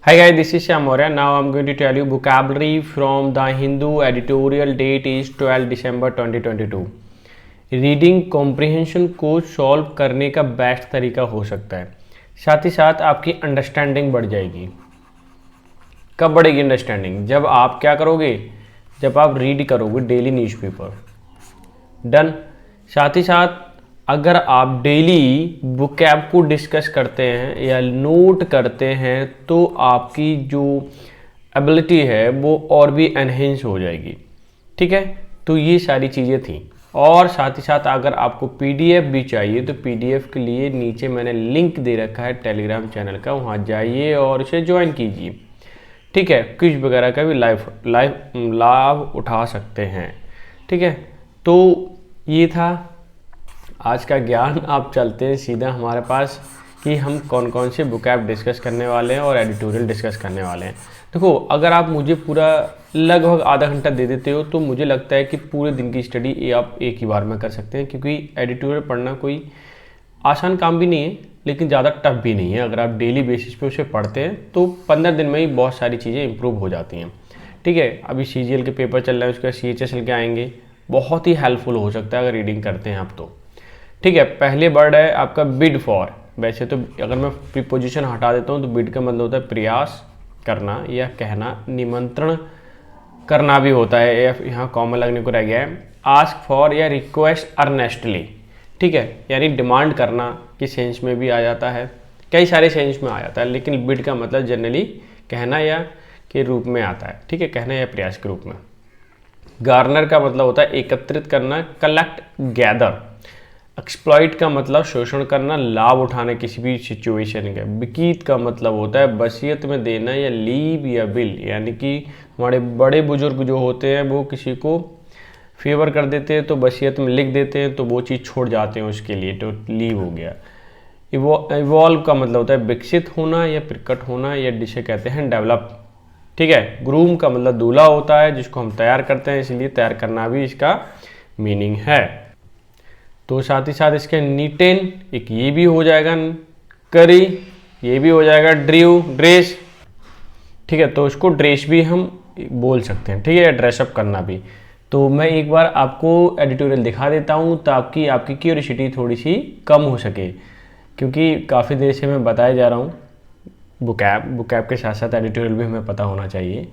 Hi guys, this is Shyam Maurya. Now I'm going to tell you vocabulary from the Hindu. Editorial date is 12 December 2022. Reading comprehension को solve करने का best तरीका हो सकता है, साथ ही साथ आपकी अंडरस्टैंडिंग बढ़ जाएगी। कब बढ़ेगी अंडरस्टैंडिंग? जब आप क्या करोगे, जब आप रीड करोगे डेली न्यूज़पेपर। डन। साथ ही साथ अगर आप डेली वोकैब को डिस्कस करते हैं या नोट करते हैं तो आपकी जो एबिलिटी है वो और भी एनहेंस हो जाएगी। ठीक है, तो ये सारी चीज़ें थी। और साथ ही साथ अगर आपको पीडीएफ भी चाहिए तो पीडीएफ के लिए नीचे मैंने लिंक दे रखा है टेलीग्राम चैनल का, वहाँ जाइए और इसे ज्वाइन कीजिए। ठीक है, क्विज वगैरह का भी लाभ उठा सकते हैं। ठीक है, तो ये था आज का ज्ञान। आप चलते हैं सीधा हमारे पास कि हम कौन कौन से वोकैब डिस्कस करने वाले हैं और एडिटोरियल डिस्कस करने वाले हैं। देखो, अगर आप मुझे पूरा लगभग आधा घंटा दे देते हो तो मुझे लगता है कि पूरे दिन की स्टडी आप एक ही बार में कर सकते हैं, क्योंकि एडिटोरियल पढ़ना कोई आसान काम भी नहीं है लेकिन ज़्यादा टफ भी नहीं है। अगर आप डेली बेसिस पे उसे पढ़ते हैं तो 15 दिन में ही बहुत सारी चीज़ें इंप्रूव हो जाती हैं। ठीक है, अभी सीजीएल के पेपर चल रहे हैं, उसके बाद सीएचएसएल के आएंगे, बहुत ही हेल्पफुल हो सकता है अगर रीडिंग करते हैं आप तो। ठीक है, पहले वर्ड है आपका बिड फॉर। वैसे तो अगर मैं प्रीपोजिशन हटा देता हूँ तो बिड का मतलब होता है प्रयास करना या कहना, निमंत्रण करना भी होता है, या यहाँ कॉमन लगने को रह गया है। आस्क फॉर या रिक्वेस्ट अर्नेस्टली। ठीक है, यानी डिमांड करना की सेंस में भी आ जाता है, कई सारे सेंस में आ जाता है, लेकिन बिड का मतलब जनरली कहना या के रूप में आता है। ठीक है, कहना या प्रयास के रूप में। गार्नर का मतलब होता है एकत्रित करना, कलेक्ट, गैदर। एक्सप्लॉइट का मतलब शोषण करना, लाभ उठाना किसी भी सिचुएशन का। बिकीत का मतलब होता है वसीयत में देना या लीव या बिल, यानी कि हमारे बड़े बुजुर्ग जो होते हैं वो किसी को फेवर कर देते हैं तो वसीयत में लिख देते हैं तो वो चीज़ छोड़ जाते हैं उसके लिए, तो लीव हो गया। इवॉल्व का मतलब होता है विकसित होना या प्रकट होना, या जिसे कहते हैं डेवलप। ठीक है, ग्रूम का मतलब दूल्हा होता है जिसको हम तैयार करते हैं, इसलिए तैयार करना भी इसका मीनिंग है। तो साथ ही साथ इसके नीटेन एक ये भी हो जाएगा, करी ये भी हो जाएगा, ड्रीव ड्रेस। ठीक है, तो इसको ड्रेस भी हम बोल सकते हैं। ठीक है, ड्रेसअप करना भी। तो मैं एक बार आपको एडिटोरियल दिखा देता हूँ ताकि आपकी क्यूरियोसिटी थोड़ी सी कम हो सके, क्योंकि काफ़ी देर से मैं बताया जा रहा हूँ वोकैब के साथ साथ एडिटोरियल भी हमें पता होना चाहिए।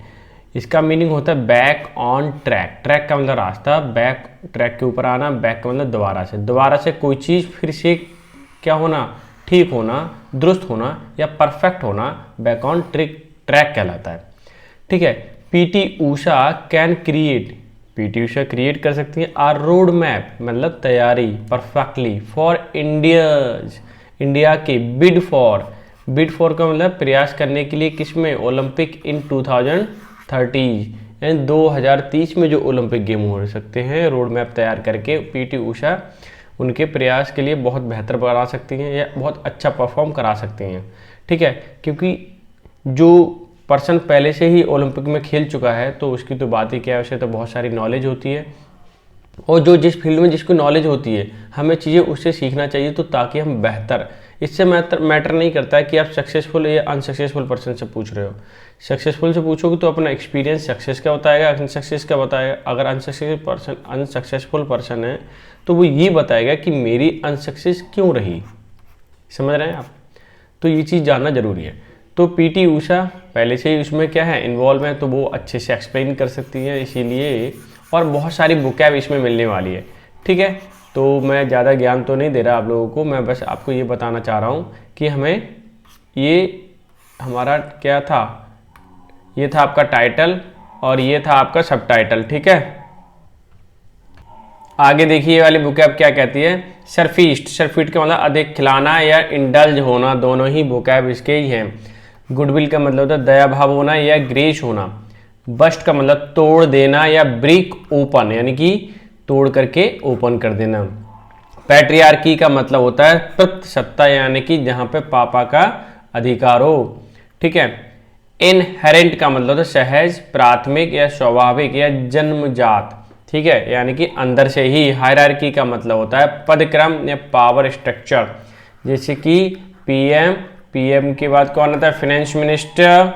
इसका मीनिंग होता है बैक ऑन ट्रैक। ट्रैक का मतलब रास्ता, बैक ट्रैक के ऊपर आना, बैक का मतलब दोबारा से कोई चीज़ फिर से क्या होना, ठीक होना, दुरुस्त होना या परफेक्ट होना, बैक ऑन ट्रैक कहलाता है। ठीक है, PT Usha can create, PT Usha create कर सकती है आर रोड मैप, मतलब तैयारी परफेक्टली फॉर इंडिया के। बिड फॉर का मतलब प्रयास करने के लिए किसमें, ओलंपिक इन 2030, यानी 2030 में जो ओलंपिक गेम हो सकते हैं, रोड मैप तैयार करके पीटी ऊषा उनके प्रयास के लिए बहुत बेहतर बना सकती हैं या बहुत अच्छा परफॉर्म करा सकती हैं। ठीक है, क्योंकि जो पर्सन पहले से ही ओलंपिक में खेल चुका है तो उसकी तो बात ही क्या है, उसे तो बहुत सारी नॉलेज होती है, और जो जिस फील्ड में जिसको नॉलेज होती है हमें चीज़ें उससे सीखना चाहिए, तो ताकि हम बेहतर, इससे मैटर नहीं करता है कि आप सक्सेसफुल या अनसक्सेसफुल पर्सन से पूछ रहे हो। सक्सेसफुल से पूछोगे तो अपना एक्सपीरियंस सक्सेस का बताएगा, अनसक्सेस का बताएगा। अगर अनसक्सेसफुल पर्सन है तो वो ये बताएगा कि मेरी अनसक्सेस क्यों रही। समझ रहे हैं आप? तो ये चीज़ जानना जरूरी है। तो पीटी ऊषा पहले से ही उसमें क्या है, इन्वॉल्व है, तो वो अच्छे से एक्सप्लेन कर सकती हैं, इसीलिए। और बहुत सारी वोकैब इसमें मिलने वाली है। ठीक है, तो मैं ज़्यादा ज्ञान तो नहीं दे रहा आप लोगों को, मैं बस आपको ये बताना चाह रहा हूँ कि हमें ये हमारा क्या था, ये था आपका टाइटल और ये था आपका सब टाइटल। ठीक है, आगे देखिए ये वाली वोकैब क्या कहती है, सरफीस्ट का मतलब अधिक खिलाना या इंडल्ज होना, दोनों ही वोकैब इसके ही हैं। गुडविल का मतलब होता है दया भाव होना या ग्रेस होना। बस्ट का मतलब तोड़ देना या ब्रेक ओपन, यानी कि तोड़ करके ओपन कर देना। पैट्रियार्की का मतलब होता है प्रत सत्ता, यानी कि जहाँ पे पापा का अधिकार हो। ठीक है, इनहेरेंट का मतलब होता है सहज, प्राथमिक या स्वाभाविक या जन्मजात। ठीक है, यानी कि अंदर से ही। हायरार्की का मतलब होता है पदक्रम या पावर स्ट्रक्चर, जैसे कि पीएम, पीएम के बाद कौन आता है, फाइनेंस मिनिस्टर,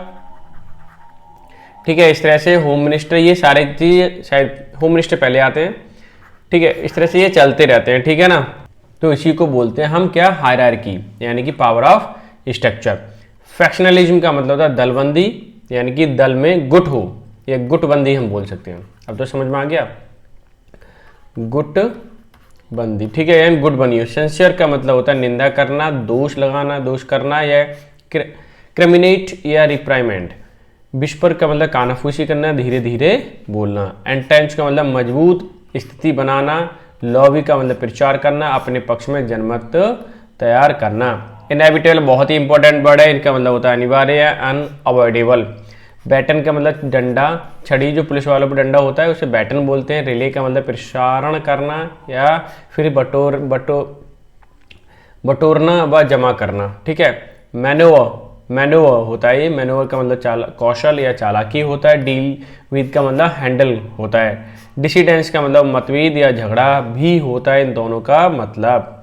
ठीक है। इस तरह से होम मिनिस्टर, ये सारे चीज शायद होम मिनिस्टर पहले आते हैं, ठीक है। इस तरह से ये चलते रहते हैं, ठीक है ना। तो इसी को बोलते हैं हम क्या, हायरार्की, यानी कि पावर ऑफ स्ट्रक्चर। फैक्शनलिज्म का मतलब होता है दलबंदी, यानी कि दल में गुट हो, या गुटबंदी हम बोल सकते हैं। अब तो समझ में आ गया, गुटबंदी, ठीक है, यानी गुट बनी हो। सेंसर का मतलब होता है निंदा करना, दोष लगाना, दोष करना, या क्रिमिनेट या रिप्राइमेंड। विस्पर का मतलब कानाफूसी करना, धीरे धीरे बोलना। एंटेंस का मतलब मजबूत स्थिति बनाना। लॉबी का मतलब प्रचार करना, अपने पक्ष में जनमत तैयार करना। इनएविटेबल बहुत ही इंपॉर्टेंट वर्ड है, इनका मतलब होता है अनिवार्य, अनअवॉइडेबल। बैटन का मतलब डंडा, छड़ी जो पुलिस वालों पर डंडा होता है उसे बैटन बोलते हैं। रिले का मतलब प्रसारण करना या फिर बटोरना व जमा करना, ठीक है। मैनोवर होता है, ये मैनोवर का मतलब कौशल या चालाकी होता है। डील विद का मतलब हैंडल होता है। डिसिडेंस का मतलब मतभेद या झगड़ा भी होता है, इन दोनों का मतलब।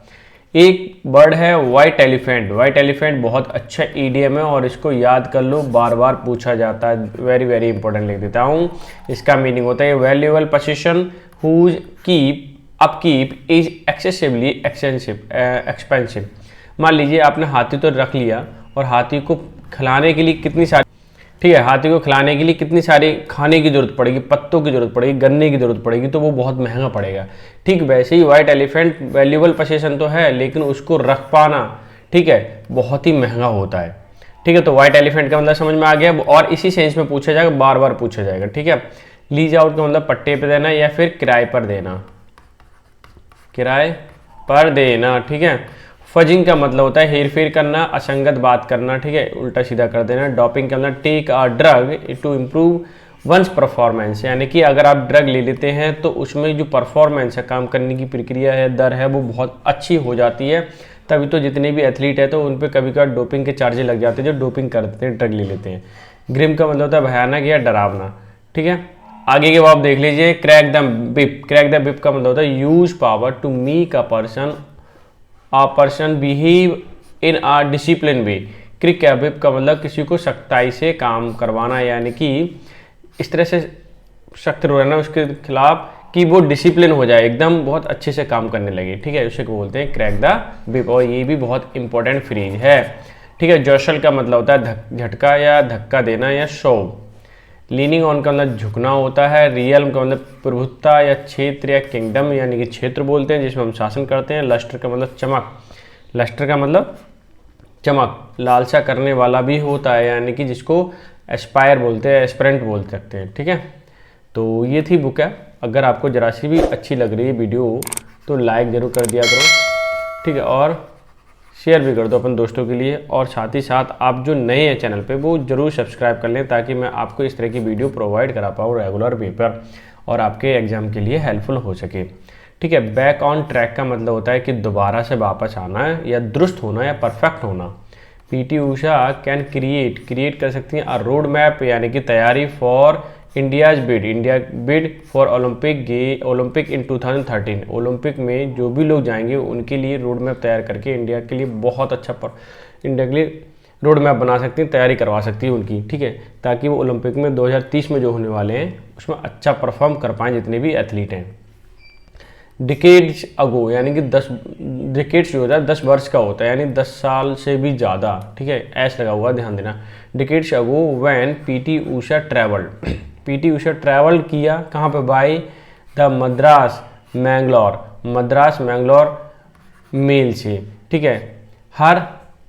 एक वर्ड है वाइट एलिफेंट। वाइट एलिफेंट बहुत अच्छा ईडीएम है और इसको याद कर लो, बार बार पूछा जाता है, वेरी वेरी इंपॉर्टेंट लिख देता हूँ। इसका मीनिंग होता है valuable position whose upkeep is excessively expensive. मान लीजिए आपने हाथी तो रख लिया और हाथी को खिलाने के लिए कितनी सारी, ठीक है, हाथी को खिलाने के लिए कितनी सारी खाने की जरूरत पड़ेगी, पत्तों की जरूरत पड़ेगी, गन्ने की जरूरत पड़ेगी, तो वो बहुत महंगा पड़ेगा। ठीक वैसे ही वाइट एलिफेंट वैल्यूएबल पोजीशन तो है, लेकिन उसको रख पाना, ठीक है, बहुत ही महंगा होता है, ठीक है। तो वाइट एलिफेंट का मतलब समझ में आ गया, और इसी सेंस में पूछा जाएगा, बार बार पूछा जाएगा, ठीक है। लीज आउट का मतलब पट्टे पे देना या फिर किराए पर देना, किराए पर देना, ठीक है। फजिंग का मतलब होता है हेर फेर करना, असंगत बात करना, ठीक है, उल्टा सीधा कर देना। डॉपिंग का मतलब take a drug to improve one's performance, यानी कि अगर आप ड्रग ले लेते हैं तो उसमें जो परफॉर्मेंस है, काम करने की प्रक्रिया है, दर है, वो बहुत अच्छी हो जाती है। तभी तो जितने भी एथलीट है तो उन पर कभी कभार डोपिंग के चार्जेस लग जाते हैं, जो डोपिंग करते हैं, ड्रग ले लेते हैं। ग्रिम का मतलब होता है भयानक या डरावना, ठीक है। आगे के आप देख लीजिए, crack the whip. Crack the whip का मतलब होता है use power to make a person behave in a discipline way. Crack whip का मतलब किसी को सख्ताई से काम करवाना, यानी कि इस तरह से सख्त रहना उसके खिलाफ कि वो डिसिप्लिन हो जाए, एकदम बहुत अच्छे से काम करने लगे, ठीक है, उसे को बोलते हैं क्रैक द बिप। और ये भी बहुत इंपॉर्टेंट फ्रेज है, ठीक है। जॉशल का मतलब होता है झटका या धक्का देना या शोव। लीनिंग ऑन का मतलब झुकना होता है। रियल का मतलब प्रभुत्ता या क्षेत्र या किंगडम, यानी कि क्षेत्र बोलते हैं जिसमें हम शासन करते हैं। लस्टर का मतलब चमक। लस्टर का मतलब चमक, लालसा करने वाला भी होता है, यानी कि जिसको एस्पायर बोलते हैं, एस्पिरेंट बोल सकते हैं, ठीक है। तो ये थी बुक है। अगर आपको जरा सी भी अच्छी लग रही है वीडियो तो लाइक ज़रूर कर दिया करो, ठीक है, और शेयर भी कर दो अपन दोस्तों के लिए। और साथ ही साथ आप जो नए हैं चैनल पे वो ज़रूर सब्सक्राइब कर लें, ताकि मैं आपको इस तरह की वीडियो प्रोवाइड करा पाऊँ रेगुलर पेपर, और आपके एग्ज़ाम के लिए हेल्पफुल हो सके, ठीक है। बैक ऑन ट्रैक का मतलब होता है कि दोबारा से वापस आना है, या दुरुस्त होना, या परफेक्ट होना। पीटी उषा कैन क्रिएट कर सकती हैं अ रोड मैप, यानी कि तैयारी for India bid for Olympic in 2013। Olympic में जो भी लोग जाएंगे उनके लिए रोड मैप तैयार करके इंडिया के लिए बहुत अच्छा इंडिया के लिए रोड मैप बना सकती हैं, तैयारी करवा सकती है उनकी, ठीक है, ताकि वो ओलंपिक में 2030 में जो होने वाले हैं उसमें अच्छा परफॉर्म कर पाएँ जितने भी एथलीट हैं। डिकेड्स अगो, यानी कि 10 डिकेड्स जो होता है 10 वर्ष का होता है, यानी 10 साल से भी ज़्यादा, ठीक है, ऐसा लगा हुआ, ध्यान देना। Decades ago when PT Usha travelled. PT Usha travel किया कहाँ पे, by the Madras Mangalore mail से, ठीक है। हर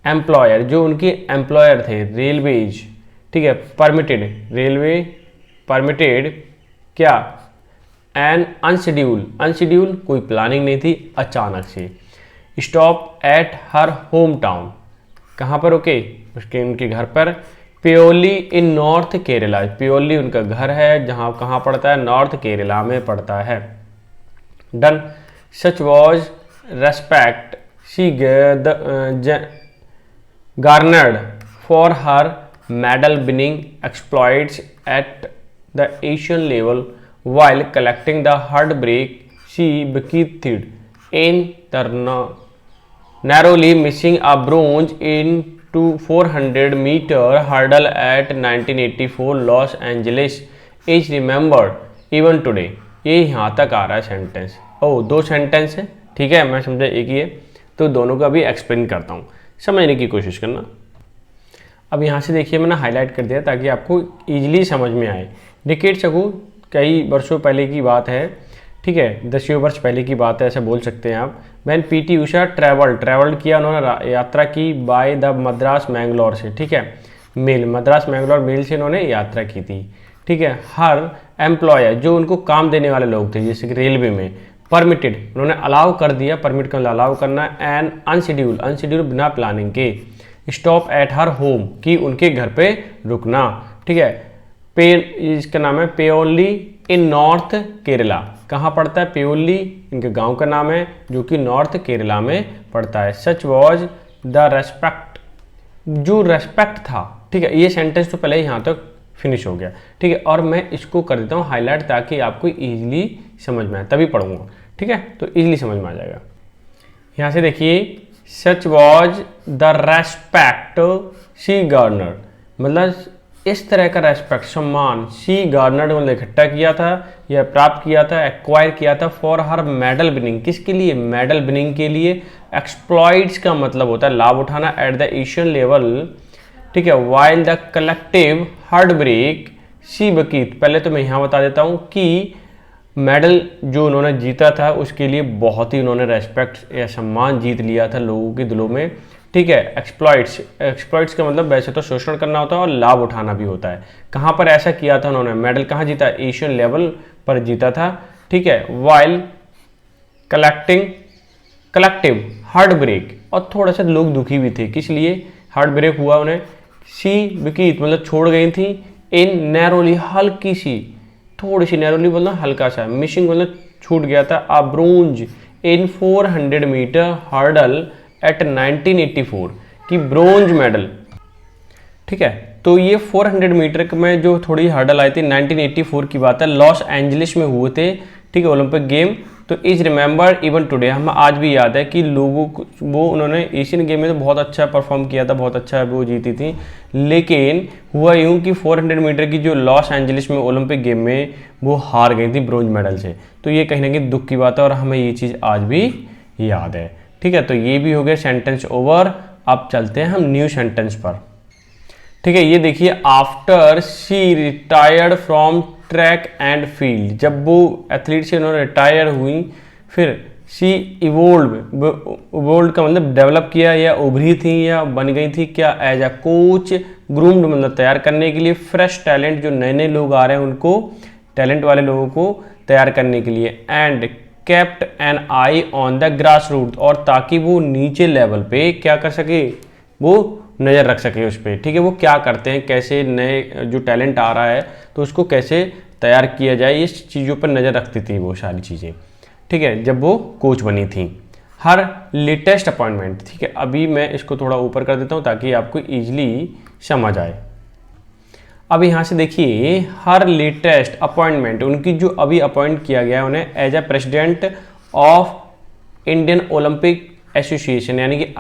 एम्प्लॉयर, जो उनके एम्प्लॉयर थे, रेलवेज, ठीक है, परमिटेड क्या, एन अनशेड्यूल कोई प्लानिंग नहीं थी, अचानक से। Stop at her home town, कहाँ पर रुके, उसके उनके घर पर। प्योली इन नॉर्थ केरला, प्योली उनका घर है, जहाँ कहाँ पड़ता है, नॉर्थ केरला में पड़ता है। Done such was respect she garnered for her medal winning exploits at the Asian level while collecting the heartbreak she bequeathed in the narrowly missing a bronze in 400 metre hurdle at 1984 Los Angeles is remembered even today. ये यहाँ तक आ रहा है sentence. ओ, दो sentence है, ठीक है, मैं समझा एक ही है, तो दोनों का भी एक्सप्लेन करता हूँ, समझने की कोशिश करना। अब यहाँ से देखिए मैंने हाईलाइट कर दिया ताकि आपको ईजिली समझ में आए। डिकेड्स अगो, कई वर्षों पहले की बात है, ठीक है, 10 वर्ष पहले की बात है, ऐसे बोल सकते हैं आप। व्हेन पीटी उषा ट्रैवल्ड किया, उन्होंने यात्रा की बाय द मद्रास मैंगलोर से, ठीक है, मेल, मद्रास मैंगलोर मेल से उन्होंने यात्रा की थी, ठीक है। हर एम्प्लॉयर, जो उनको काम देने वाले लोग थे जैसे कि रेलवे में, परमिटेड, उन्होंने अलाउ कर दिया, परमिट का अलाउ करना, एंड अनशेड्यूल बिना प्लानिंग के, स्टॉप एट हर होम, कि उनके घर पे रुकना, ठीक है। पे, इसका नाम है पेओली इन नॉर्थ केरला। कहाँ पड़ता है? पेओली इनके गांव का नाम है, जो कि नॉर्थ केरला में पड़ता है। सच वॉज द रेस्पेक्ट, जो रेस्पेक्ट था, ठीक है। ये सेंटेंस तो पहले यहाँ तक फिनिश हो गया, ठीक है, और मैं इसको कर देता हूँ हाईलाइट ताकि आपको इजीली समझ में आए, तभी पढ़ूंगा, ठीक है, तो इजीली समझ में आ जाएगा। यहाँ से देखिए, सच was the respect she Garner, मतलब इस तरह का रेस्पेक्ट, सम्मान, शी गार्नर मतलब इकट्ठा किया था या प्राप्त किया था, एक्वायर किया था, फॉर हर मेडल विनिंग, किसके लिए? मेडल विनिंग के लिए। एक्सप्लॉइट्स का मतलब होता है लाभ उठाना, एट द एशियन लेवल, ठीक है। While the collective hard break she bequeathed, पहले तो मैं यहाँ बता देता हूँ कि मेडल जो उन्होंने जीता था उसके लिए बहुत ही उन्होंने रेस्पेक्ट या सम्मान जीत लिया था लोगों के दिलों में, ठीक है। एक्सप्लॉइट्स का मतलब वैसे तो शोषण करना होता है और लाभ उठाना भी होता है। कहाँ पर ऐसा किया था उन्होंने? मेडल कहाँ जीता? एशियन लेवल पर जीता था, ठीक है। वाइल कलेक्टिव हार्ट ब्रेक, और थोड़ा सा लोग दुखी भी थे, किस लिए हार्ट ब्रेक हुआ उन्हें? सी विकीत मतलब छोड़ गई थी, इन नैरोली हल्की सी, थोड़ी सी, नैरोली बोलना हल्का सा, मिसिंग मतलब छूट गया था, अ bronze in 400 metre hurdle at 1984 की ब्रोंज मेडल, ठीक है। तो ये 400 मीटर में जो थोड़ी हर्डल आई थी 1984 की बात है, लॉस एंजलिस में हुए थे, ठीक है, ओलंपिक गेम। तो इज रिमेंबर्ड इवन टुडे, हम आज भी याद है कि लोगों को वो उन्होंने एशियन गेम में तो बहुत अच्छा परफॉर्म किया था, बहुत अच्छा वो जीती थी, लेकिन हुआ यूँ कि 400 मीटर की जो लॉस एंजलिस में ओलंपिक गेम में वो हार गई थी ब्रोंज मेडल से। तो ये कहीं ना कहीं दुख की बात है और हमें ये चीज़ आज भी याद है, ठीक है। तो ये भी हो गया सेंटेंस ओवर। अब चलते हैं हम न्यू सेंटेंस पर, ठीक है। ये देखिए, after she retired from track and field, जब वो एथलीट से उन्होंने रिटायर हुई, फिर शी इवोल्व का मतलब डेवलप किया या उभरी थी या बन गई थी, क्या? एज अ कोच, ग्रूम्ड मतलब तैयार करने के लिए, फ्रेश टैलेंट, जो नए नए लोग आ रहे हैं उनको, टैलेंट वाले लोगों को तैयार करने के लिए, and kept an eye on the grass root, और ताकि वो नीचे लेवल पे क्या कर सके, वो नज़र रख सके उस पर, ठीक है। वो क्या करते हैं, कैसे नए जो टैलेंट आ रहा है तो उसको कैसे तैयार किया जाए, इस चीज़ों पर नज़र रखती थी वो सारी चीज़ें, ठीक है, जब वो कोच बनी थी। हर लेटेस्ट अपॉइंटमेंट, ठीक है, अभी मैं इसको थोड़ा ऊपर कर देता हूँ ताकि आपको ईजिली समझ आए। अब यहाँ से देखिए, हर लेटेस्ट अपॉइंटमेंट, उनकी जो अभी अपॉइंट किया गया है उन्हें as a president of Indian Olympic Association, यानी कि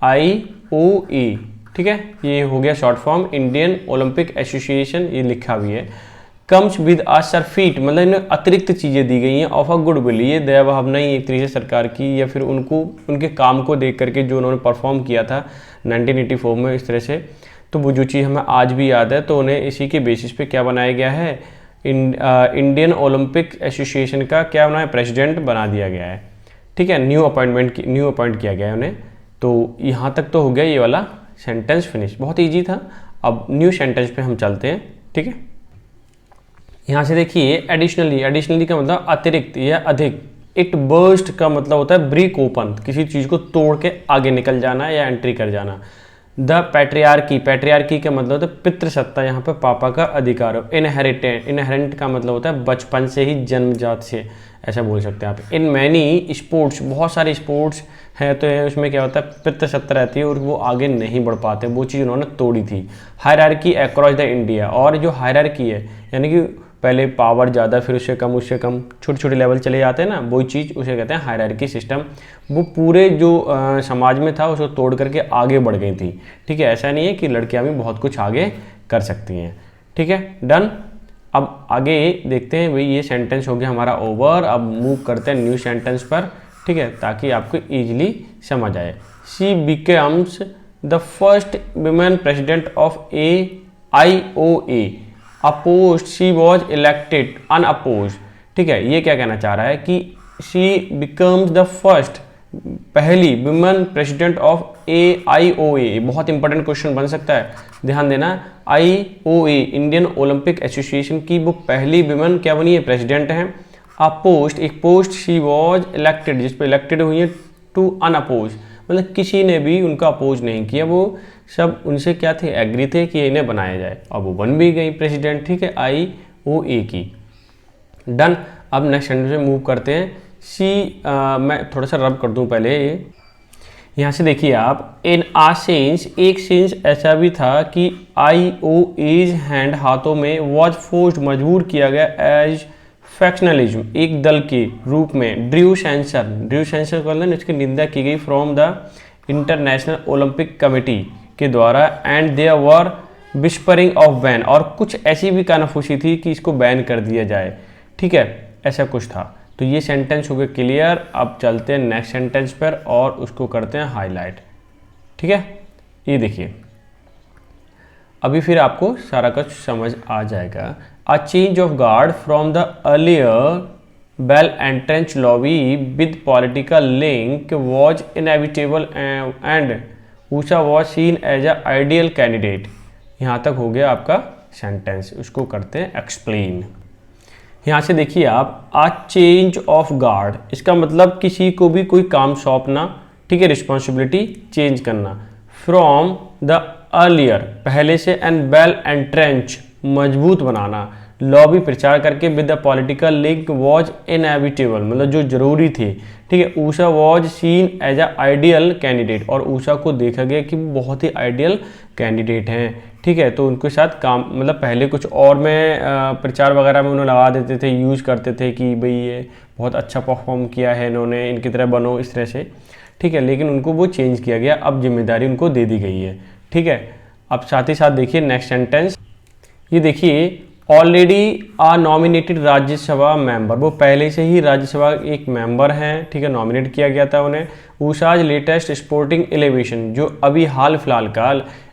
IOE, ठीक है, ये हो गया short form, Indian Olympic Association, ये लिखा भी है। कम्स विद आ सरफीट, मतलब इन्हें अतिरिक्त चीज़ें दी गई हैं, ऑफ अ गुड विल, ये दया भावना ही एक तरीके से सरकार की, या फिर उनको उनके काम को देख करके जो उन्होंने परफॉर्म किया था 1984 में, इस तरह से, तो वो जो चीज़ हमें आज भी याद है, तो उन्हें इसी के बेसिस पे क्या बनाया गया है, इंडियन ओलंपिक एसोसिएशन का क्या बनाया, प्रेसिडेंट बना दिया गया है, ठीक है। न्यू अपॉइंट किया गया है उन्हें। तो यहाँ तक तो हो गया ये वाला सेंटेंस फिनिश, बहुत ईजी था। अब न्यू सेंटेंस पे हम चलते हैं, ठीक है। यहाँ से देखिए, एडिशनली का मतलब अतिरिक्त या अधिक। इट बर्स्ट का मतलब होता है ब्रेक ओपन, किसी चीज़ को तोड़ के आगे निकल जाना या एंट्री कर जाना। द पैट्रियार्की का मतलब होता है पितृसत्ता, यहाँ पे पापा का अधिकार। इनहेरेंट का मतलब होता है बचपन से ही, जन्मजात से, ऐसा बोल सकते हैं आप। इन मैनी स्पोर्ट्स, बहुत सारे स्पोर्ट्स हैं, तो उसमें क्या होता है, पितृसत्ता रहती है और वो आगे नहीं बढ़ पाते, वो चीज़ उन्होंने तोड़ी थी। हायरार्की अक्रॉस द इंडिया, और जो हायरार्की है यानी कि पहले पावर ज़्यादा, फिर उससे कम, छोटे छोटे लेवल चले जाते हैं ना, वही चीज़ उसे कहते हैं हायरार्की सिस्टम। वो पूरे जो समाज में था उसको तोड़ करके आगे बढ़ गई थी। ठीक है, ऐसा नहीं है कि लड़कियां भी बहुत कुछ आगे कर सकती हैं। ठीक है, डन। अब आगे देखते हैं भाई, ये सेंटेंस हो गया हमारा ओवर। अब मूव करते हैं न्यू सेंटेंस पर। ठीक है, ताकि आपको ईजिली समझ आए। She becomes the first women president of AIOA, opposed she was elected unopposed. ठीक है, ये क्या कहना चाह रहा है कि शी बिकम्स द फर्स्ट, पहली वुमेन प्रेसिडेंट ऑफ AIOA। बहुत इंपॉर्टेंट क्वेश्चन बन सकता है, ध्यान देना। IOA इंडियन ओलंपिक एसोसिएशन की वो पहली वुमेन क्या बनी है, प्रेसिडेंट हैं। अपोस्ट, एक पोस्ट शी वॉज इलेक्टेड, जिस पर इलेक्टेड हुई है, टू अनअपोज, मतलब किसी ने भी उनका अपोज नहीं किया, वो सब उनसे क्या थे, एग्री थे कि इन्हें बनाया जाए। अब वो बन भी गई प्रेसिडेंट। ठीक है, IOA की। डन। अब नेक्स्ट सेंटेंस में मूव करते हैं। मैं थोड़ा सा रब कर दूं पहले। यहाँ से देखिए आप, इन आ सेंस, एक सेंस ऐसा भी था कि IOA's हैंड, हाथों में, वॉज फोर्स्ड, मजबूर किया गया, एज फैक्शनलिज्म, एक दल के रूप में, ड्रू सेंसर को इसकी निंदा की गई, from the International Olympic Committee के द्वारा, and there were whispering of ban, और कुछ ऐसी भी कानाफूसी थी कि इसको बैन कर दिया जाए। ठीक है, ऐसा कुछ था। तो ये सेंटेंस हो गया क्लियर। अब चलते हैं नेक्स्ट सेंटेंस पर और उसको करते हैं हाईलाइट। ठीक है, ये देखिए, अभी फिर आपको सारा कुछ समझ आ जाएगा। A change of guard from the earlier well entrenched lobby with political link was inevitable and Usha was seen as an ideal candidate। यहाँ तक हो गया आपका सेंटेंस, उसको करते हैं एक्सप्लेन। यहाँ से देखिए आप, आ चेंज ऑफ गार्ड, इसका मतलब किसी को भी कोई काम सौंपना। ठीक है, रिस्पॉन्सिबिलिटी चेंज करना। फ्रॉम द अर्लियर, पहले से, एंड वेल एंट्रेंच, मजबूत बनाना। लॉबी, प्रचार करके, with the political link, was inevitable, मतलब जो जरूरी थे। ठीक है, Usha was seen as a ideal candidate, और ऊषा को देखा गया कि बहुत ही आइडियल कैंडिडेट हैं। ठीक है, तो उनके साथ काम, मतलब पहले कुछ और में प्रचार वगैरह में उन्हें लगा देते थे, यूज़ करते थे कि भाई ये बहुत अच्छा परफॉर्म किया है इन्होंने, इनकी तरह बनो, इस तरह से। ठीक है, लेकिन उनको वो चेंज किया गया, अब जिम्मेदारी उनको दे दी गई है। ठीक है, अब साथ ही साथ देखिए नेक्स्ट सेंटेंस, ये देखिए, ऑलरेडी आ नॉमिनेटेड राज्यसभा मेंबर, वो पहले से ही राज्यसभा एक मेंबर हैं। ठीक है, नॉमिनेट किया गया था उन्हें। ऊषाज लेटेस्ट स्पोर्टिंग एलिवेशन, जो अभी हाल फिलहाल का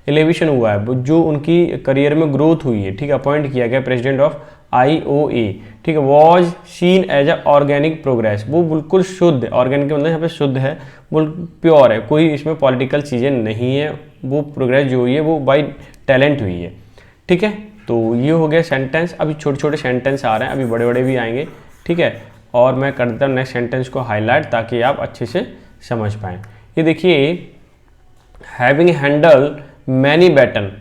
एलिवेशन हुआ है, जो उनकी करियर में ग्रोथ हुई है। ठीक है, अपॉइंट किया गया प्रेसिडेंट ऑफ IOA। ठीक है, was seen as a organic progress, वो बिल्कुल शुद्ध, ऑर्गेनिक मतलब यहाँ पे शुद्ध है, वो प्योर है, कोई इसमें पॉलिटिकल चीज़ें नहीं है। वो प्रोग्रेस जो हुई है वो बाई टैलेंट हुई है। ठीक है, तो ये हो गया सेंटेंस। अभी छोटे छोटे सेंटेंस आ रहे हैं, अभी बड़े बड़े भी आएंगे। ठीक है, और मैं कर देता हूँ नेक्स्ट सेंटेंस को हाईलाइट, ताकि आप अच्छे से समझ पाएँ। ये देखिए, having handle many baton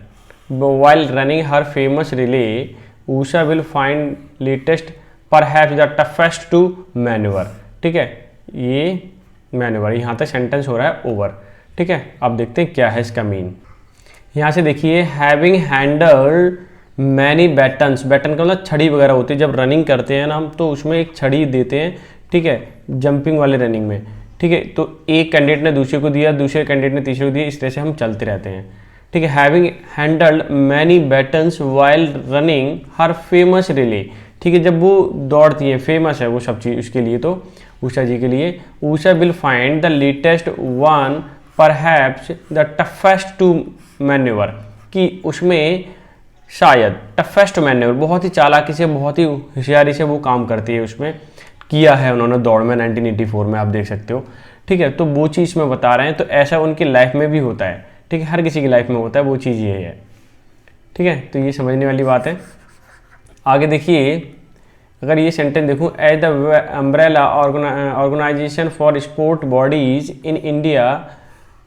while running her famous relay, Usha will find latest perhaps the toughest to maneuver। ठीक है, ये मैन्यूवर, यहाँ तक सेंटेंस हो रहा है ओवर। ठीक है, अब देखते हैं क्या है इसका मीन। यहाँ से देखिए, having handled many batons, baton का मतलब छड़ी वगैरह होती है, जब रनिंग करते हैं ना हम, तो उसमें एक छड़ी देते हैं। ठीक है, जंपिंग वाले रनिंग में। ठीक है, तो एक कैंडिडेट ने दूसरे को दिया, दूसरे कैंडिडेट ने तीसरे को दिया, इस तरह से हम चलते रहते हैं। ठीक है, having handled many batons while running her famous relay. ठीक है, जब वो दौड़ती है, फेमस है वो सब चीज़ उसके लिए, तो उषा जी के लिए, Usha will find the latest one perhaps the toughest to manoeuvre, कि उसमें शायद टफेस्ट मैन्यूवर, बहुत ही चालाकी से, बहुत ही होशियारी से वो काम करती है, उसमें किया है उन्होंने दौड़ में 1984 में, आप देख सकते हो। ठीक है, तो वो चीज़ में बता रहे हैं, तो ऐसा उनकी लाइफ में भी होता है। ठीक है, हर किसी की लाइफ में होता है, वो चीज़ ये है। ठीक है, तो ये समझने वाली बात है। आगे देखिए, अगर ये सेंटेंस देखूँ, as the umbrella organisation for sport bodies in India,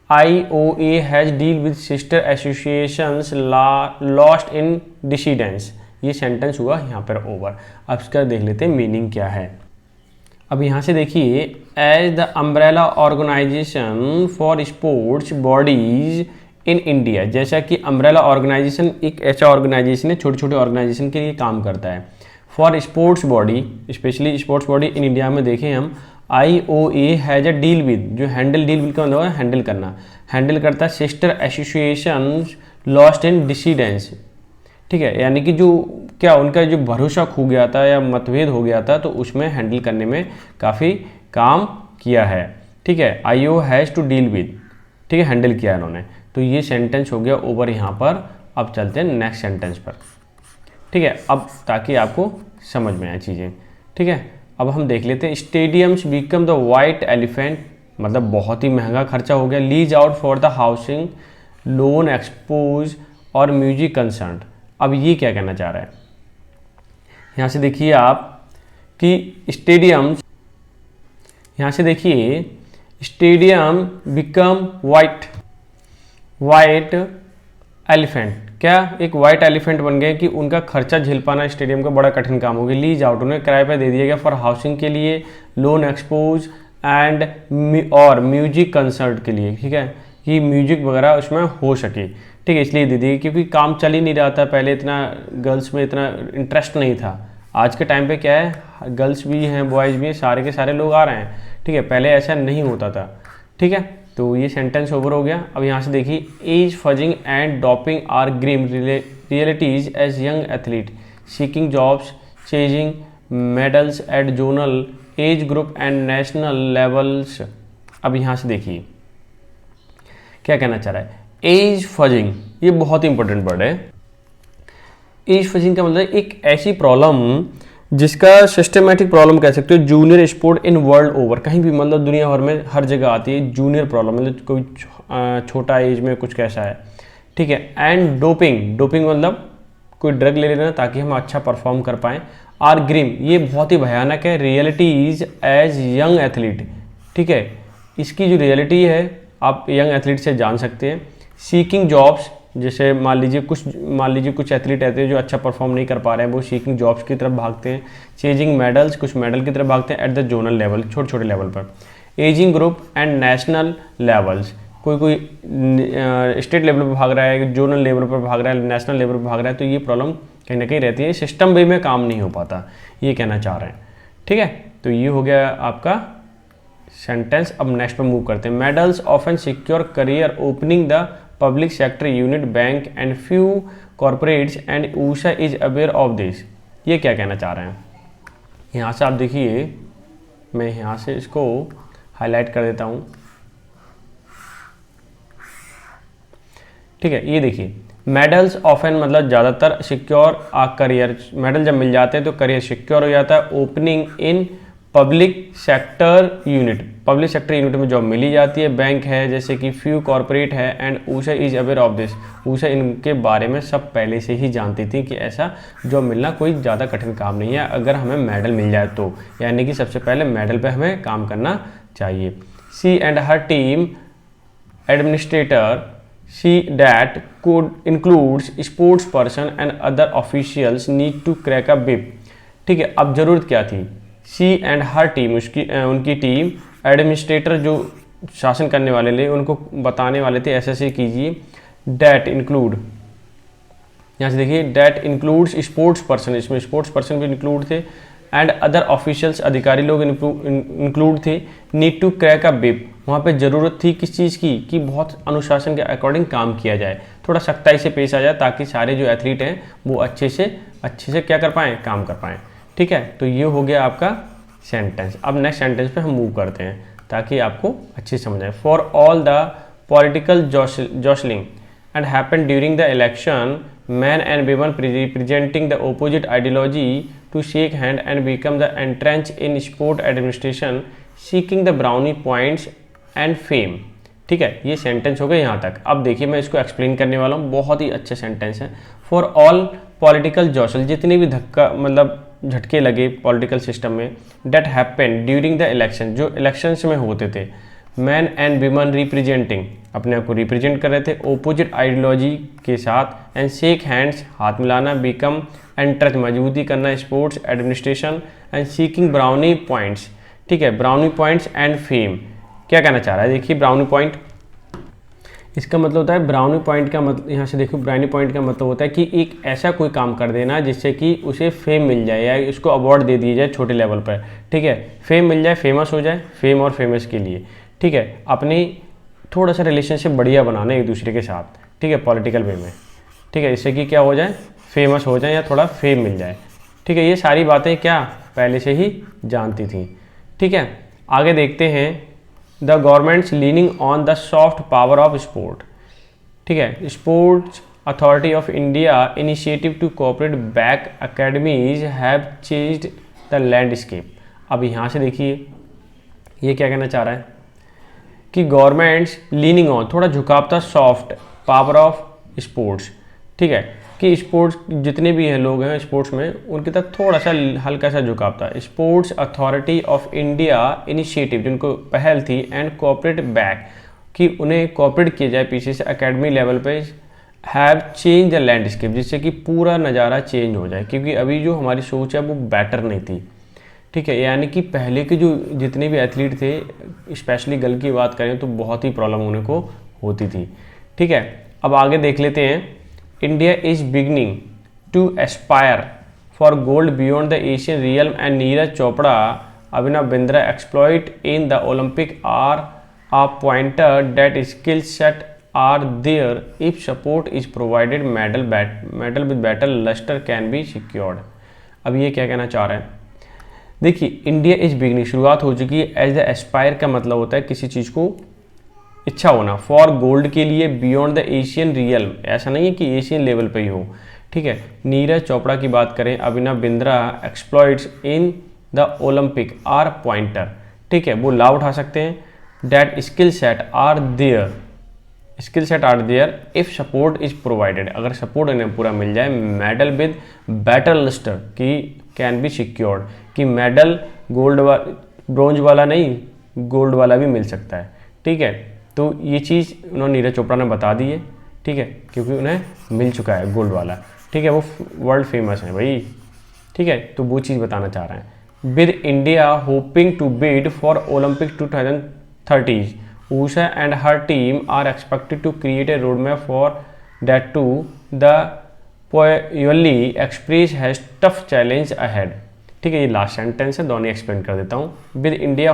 IOA has deal with sister associations lost in dissidence. ये सेंटेंस हुआ यहाँ पर ओवर। अब इसका देख लेते हैं मीनिंग क्या है। अब यहाँ से देखिए, as the umbrella organisation for sports bodies in India, जैसा कि अम्ब्रेला ऑर्गेनाइजेशन एक ऐसा ऑर्गेनाइजेशन है, छोटे छोटे ऑर्गेनाइजेशन के लिए काम करता है, for sports body, specially sports body in India में देखें हम, IOA has a deal with, जो हैंडल, डील विद का मतलब है हैंडल करना, हैंडल करता है सिस्टर एसोसिएशन लॉस्ट इन डिसीडेंस, ठीक है, यानी कि जो क्या उनका जो भरोसा खो गया था या मतभेद हो गया था, तो उसमें हैंडल करने में काफ़ी काम किया है, ठीक है। IO has to deal with, ठीक है, हैंडल किया इन्होंने। तो ये सेंटेंस हो गया ओवर यहाँ पर। अब चलते हैं नेक्स्ट सेंटेंस पर, ठीक है, अब ताकि आपको समझ में आए चीज़ें, ठीक है। अब हम देख लेते हैं, stadiums become the white elephant, मतलब बहुत ही महंगा खर्चा हो गया। Lease out for the housing, loan expose और म्यूजिक कंसर्ट। अब ये क्या कहना चाह रहा है, यहाँ से देखिए आप कि स्टेडियम्स, यहाँ से देखिए स्टेडियम बिकम वाइट एलिफेंट, क्या एक वाइट एलिफेंट बन गए कि उनका खर्चा झेल पाना स्टेडियम का बड़ा कठिन काम हो गया। लीज आउट, उन्हें किराए पर दे दिया गया फॉर हाउसिंग के लिए, लोन एक्सपोज एंड और म्यूजिक कंसर्ट के लिए, ठीक है, कि म्यूजिक वगैरह उसमें हो सके, ठीक है, इसलिए दे दी, क्योंकि काम चल ही नहीं रहा था पहले, इतना गर्ल्स में इतना इंटरेस्ट नहीं था। आज के टाइम पे क्या है, गर्ल्स भी हैं बॉयज़ भी हैं, सारे के सारे लोग आ रहे हैं, ठीक है, पहले ऐसा नहीं होता था, ठीक है। तो ये सेंटेंस ओवर हो गया। अब यहाँ से देखिए, as fazing and doping are grim realities as young athlete seeking jobs chasing medals at zonal age group and national levels. अब यहाँ से देखिए क्या कहना चाह रहा है, एज फजिंग, ये बहुत ही इंपॉर्टेंट वर्ड है। एज फजिंग का मतलब एक ऐसी प्रॉब्लम जिसका सिस्टमेटिक प्रॉब्लम कह सकते हो, junior sport in world over, कहीं भी मतलब दुनिया भर में हर जगह आती है जूनियर प्रॉब्लम, मतलब कोई छोटा एज में कुछ कैसा है, ठीक है। एंड डोपिंग मतलब कोई ड्रग ले लेना ताकि हम अच्छा परफॉर्म कर पाएँ। आर ग्रिम, ये बहुत ही भयानक है। Reality is as young athlete, ठीक है, इसकी जो रियलिटी है आप यंग एथलीट से जान सकते हैं। सीकिंग जॉब्स, जैसे मान लीजिए कुछ एथलीट रहते हैं जो अच्छा परफॉर्म नहीं कर पा रहे हैं, वो सीकिंग जॉब्स की तरफ भागते हैं। चेजिंग मेडल्स, कुछ मेडल की तरफ भागते हैं एट द जोनल लेवल, छोटे छोटे लेवल पर। Ageing group and national levels, कोई स्टेट लेवल पर भाग रहा है, जोनल लेवल पर भाग रहा है, नेशनल लेवल पर भाग रहा है, तो ये प्रॉब्लम कहीं ना कहीं रहती है, सिस्टम वे में काम नहीं हो पाता, ये कहना चाह रहे हैं, ठीक है। तो ये हो गया आपका सेंटेंस। अब नेक्स्ट पर मूव करते हैं। Medals often secure career opening the public sector unit bank and few corporates and Usha is aware of this. ये क्या कहना चाह रहे हैं, यहाँ से आप देखिए, मैं यहाँ से इसको हाईलाइट कर देता हूँ, ठीक है। ये देखिए, मेडल्स ऑफन मतलब ज़्यादातर सिक्योर करियर, मेडल जब मिल जाते हैं तो करियर सिक्योर हो जाता है। Opening in public sector unit, public sector unit में जॉब मिली जाती है। बैंक है जैसे कि फ्यू कॉर्पोरेट है and Usha is aware of this, Usha इनके बारे में सब पहले से ही जानती थी कि ऐसा जॉब मिलना कोई ज़्यादा कठिन काम नहीं है अगर हमें मेडल मिल जाए तो, यानी कि सबसे पहले मेडल पे हमें काम करना चाहिए। She and her team administrator see that could includes sports person and other officials need to crack a whip, ठीक है। अब ज़रूरत क्या थी, सी एंड हर टीम, उनकी टीम, एडमिनिस्ट्रेटर जो शासन करने वाले थे उनको बताने वाले थे ऐसे कीजिए। डैट इंक्लूड, यहाँ से देखिए, डैट इंक्लूड्स स्पोर्ट्स पर्सन, इसमें स्पोर्ट्स पर्सन भी इंक्लूड थे, एंड अदर ऑफिशियल्स, अधिकारी लोग इंक्लूड थे। Need to crack a whip, वहाँ पे ज़रूरत थी किस चीज़ की, कि बहुत अनुशासन के अकॉर्डिंग काम किया जाए, थोड़ा सख्ताई से पेश आ जाए, ताकि सारे जो एथलीट हैं वो अच्छे से क्या कर पाएँ, काम कर पाएँ, ठीक है। तो ये हो गया आपका सेंटेंस। अब नेक्स्ट सेंटेंस पे हम मूव करते हैं ताकि आपको अच्छी समझ आए। For all the political jostling and happen during the election, men and women representing the opposite ideology to shake hand and become the entrenched in sport administration seeking the brownie points and fame, ठीक है। ये sentence हो गया यहाँ तक। अब देखिए मैं इसको एक्सप्लेन करने वाला हूँ, बहुत ही अच्छे सेंटेंस है। फॉर ऑल पॉलिटिकल जॉसल, जितने भी धक्का मतलब झटके लगे पॉलिटिकल सिस्टम में, that happen during the election, जो इलेक्शंस में होते थे। मैन एंड वीमन रिप्रेजेंटिंग, अपने आप को रिप्रेजेंट कर रहे थे ओपोजिट आइडियोलॉजी के साथ। एंड शेक हैंड्स, हाथ मिलाना। बिकम एंट्रेंच, मजबूती करना sports administration. And seeking brownie points, ठीक है, ब्राउनी पॉइंट्स एंड फेम। क्या कहना चाह रहा है, देखिए ब्राउनी पॉइंट, इसका मतलब होता है ब्राउनी पॉइंट का मतलब, यहाँ से देखो ब्राउनी पॉइंट का मतलब होता है कि एक ऐसा कोई काम कर देना जिससे कि उसे फेम मिल जाए या उसको अवार्ड दे दिया जाए छोटे लेवल पर, ठीक है, फेम मिल जाए, फेमस हो जाए, फेम और फेमस के लिए, ठीक है, अपनी थोड़ा सा रिलेशनशिप बढ़िया बनाना एक दूसरे के साथ, ठीक है, पॉलिटिकल वे में, ठीक है, इससे कि क्या हो जाए, फेमस हो जाए या थोड़ा फेम मिल जाए, ठीक है। ये सारी बातें क्या पहले से ही जानती थी, ठीक है। आगे देखते हैं, the governments leaning on the soft power of sport, ठीक है, sports authority of India initiative to cooperate back academies have changed the landscape. अब यहाँ से देखिए ये क्या कहना चाह रहा है कि गवर्नमेंट्स लीनिंग ऑन, थोड़ा झुकाव था, सॉफ्ट पावर ऑफ स्पोर्ट्स, ठीक है, कि स्पोर्ट्स जितने भी हैं लोग हैं स्पोर्ट्स में उनके तक थोड़ा सा हल्का सा झुकाव था। Sports authority of India initiative, जिनको पहल थी, एंड कोऑपरेट बैक, कि उन्हें कोऑपरेट किया जाए पीछे से एकेडमी लेवल पे, हैव चेंज द लैंडस्केप, जिससे कि पूरा नज़ारा चेंज हो जाए, क्योंकि अभी जो हमारी सोच है वो बेटर नहीं थी, ठीक है, यानी कि पहले के जो जितने भी एथलीट थे, स्पेशली गर्ल की बात करें तो बहुत ही प्रॉब्लम उन्हें को होती थी, ठीक है। अब आगे देख लेते हैं, India is beginning to aspire for gold beyond the Asian realm and Neeraj Chopra Abhinav Bindra exploit in the Olympic are a pointer that skill set are there if support is provided, medal with better luster can be secured। अब ये क्या कहना चाह रहे हैं, देखिए, India is beginning, शुरुआत हो चुकी है, एज द एस्पायर का मतलब होता है किसी चीज़ को इच्छा होना, फॉर गोल्ड के लिए, बियॉन्ड द एशियन रियल, ऐसा नहीं है कि एशियन लेवल पे ही हो, ठीक है। नीरज चोपड़ा की बात करें, Abhinav Bindra exploits in the Olympic are pointer, ठीक है, वो लाभ उठा सकते हैं, that skill set are there if support is provided, अगर सपोर्ट इन्हें पूरा मिल जाए, मेडल विद बेटर लिस्टर की कैन बी सिक्योर्ड, कि मेडल गोल्ड ब्रॉन्ज वाला नहीं, गोल्ड वाला भी मिल सकता है, ठीक है। तो ये चीज़ उन्होंने नीरज चोपड़ा ने बता दी है, ठीक है, क्योंकि उन्हें मिल चुका है गोल्ड वाला, ठीक है, वो वर्ल्ड फेमस है भाई, ठीक है, तो वो चीज़ बताना चाह रहे हैं। With India hoping to bid for Olympic 2030, Usha and her team are expected to create a roadmap for that too. The Poyoli Express has tough challenge ahead, ठीक है, ये लास्ट सेंटेंस है, दोनों एक्सप्लेन कर देता हूँ। With India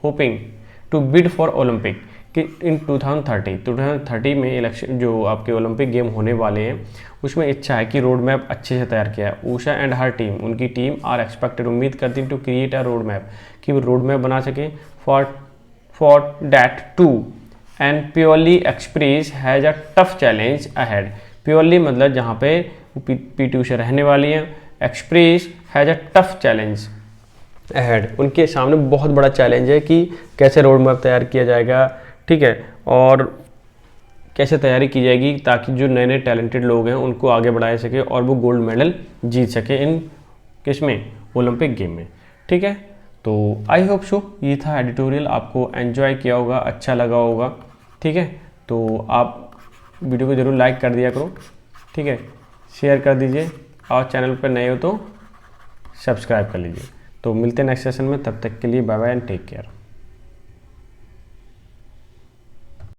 hoping to bid for Olympic, कि in 2030 में इलेक्शन जो आपके ओलंपिक गेम होने वाले हैं उसमें इच्छा है कि रोड मैप अच्छे से तैयार किया है। ऊषा एंड हर टीम, उनकी टीम आर एक्सपेक्टेड, उम्मीद करती है, to create a road map, कि वो रोड मैप बना सकें for that too, and Purely Express has a tough challenge ahead। Purely मतलब जहाँ पे पीटी उषा रहने वाली है, express has a tough challenge ahead, उनके सामने बहुत बड़ा चैलेंज है कि कैसे रोड मैप तैयार किया जाएगा, ठीक है, और कैसे तैयारी की जाएगी ताकि जो नए नए टैलेंटेड लोग हैं उनको आगे बढ़ा सके और वो गोल्ड मेडल जीत सके इन किसमें, ओलंपिक गेम में, ठीक है। तो आई होप सो ये था एडिटोरियल, आपको एंजॉय किया होगा, अच्छा लगा होगा, ठीक है। तो आप वीडियो को ज़रूर लाइक कर दिया करो, ठीक है, शेयर कर दीजिए, और चैनल पर नए हो तो सब्सक्राइब कर लीजिए। तो मिलते हैं नेक्स्ट सेशन में, तब तक के लिए bye bye and take care.